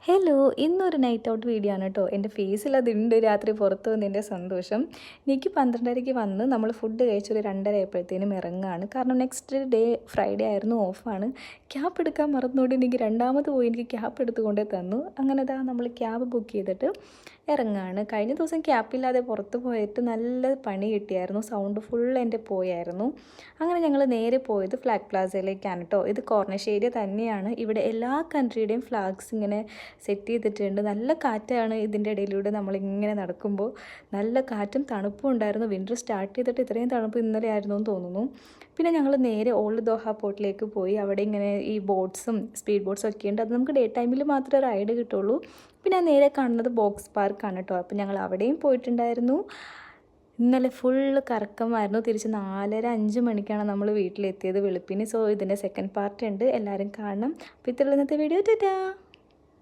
Hello, ഇന്നൊരു night out video ആണ് കേട്ടോ. എൻ്റെ ഫേസിൽ അതുണ്ട് രാത്രി പുറത്ത് വന്നതിൻ്റെ സന്തോഷം. എനിക്ക് 12:30 വന്ന് നമ്മൾ ഫുഡ് കഴിച്ചൊരു 2:30 ആയപ്പോഴത്തേനും ഇറങ്ങുകയാണ്. കാരണം നെക്സ്റ്റ് ഡേ ഫ്രൈഡേ ആയിരുന്നു, ഓഫാണ്. ക്യാബ് എടുക്കാൻ മറന്നുകൊണ്ട് എനിക്ക് രണ്ടാമത് പോയി എനിക്ക് ക്യാബ് എടുത്ത് കൊണ്ടേ തന്നു. അങ്ങനെ നമ്മൾ ക്യാബ് ബുക്ക് ചെയ്തിട്ട് ഇറങ്ങുകയാണ്. കഴിഞ്ഞ ദിവസം ക്യാബില്ലാതെ പുറത്ത് പോയിട്ട് നല്ല പണി കിട്ടിയായിരുന്നു. സൗണ്ട് ഫുൾ എൻ്റെ പോയായിരുന്നു. അങ്ങനെ ഞങ്ങൾ നേരെ പോയത് ഫ്ലാഗ് പ്ലാസയിലേക്കാണ് കേട്ടോ. ഇത് കോർണിഷ് ഏരിയ തന്നെയാണ്. ഇവിടെ എല്ലാ കൺട്രിയുടെയും ഫ്ലാഗ്സ് ഇങ്ങനെ സെറ്റ് ചെയ്തിട്ടുണ്ട്. നല്ല കാറ്റാണ് ഇതിൻ്റെ ഇടയിലൂടെ നമ്മളിങ്ങനെ നടക്കുമ്പോൾ. നല്ല കാറ്റും തണുപ്പും ഉണ്ടായിരുന്നു. വിൻ്റർ സ്റ്റാർട്ട് ചെയ്തിട്ട് ഇത്രയും തണുപ്പ് ഇന്നലെ ആയിരുന്നു എന്ന് തോന്നുന്നു. പിന്നെ ഞങ്ങൾ നേരെ ഓൾഡ് ദോഹ പോർട്ടിലേക്ക് പോയി. അവിടെ ഇങ്ങനെ ഈ ബോട്ട്സും സ്പീഡ് ബോട്ട്സും ഒക്കെ ഉണ്ട്. അത് നമുക്ക് ഡേ ടൈമിൽ മാത്രമേ റൈഡ് കിട്ടുള്ളൂ. പിന്നെ നേരെ കാണുന്നത് ബോക്സ് പാർക്കാണ് കേട്ടോ. അപ്പം ഞങ്ങൾ അവിടെയും പോയിട്ടുണ്ടായിരുന്നു. ഇന്നലെ ഫുള്ള് കറക്കമായിരുന്നു. തിരിച്ച് 4:30-5 മണിക്കാണ് നമ്മൾ വീട്ടിലെത്തിയത് വെളുപ്പിന്. സോ ഇതിൻ്റെ സെക്കൻഡ് പാർട്ട് ഉണ്ട്, എല്ലാവരും കാണണം. അപ്പോൾ ഇത്രയുള്ള ഇന്നത്തെ വീഡിയോ. ടാറ്റാ.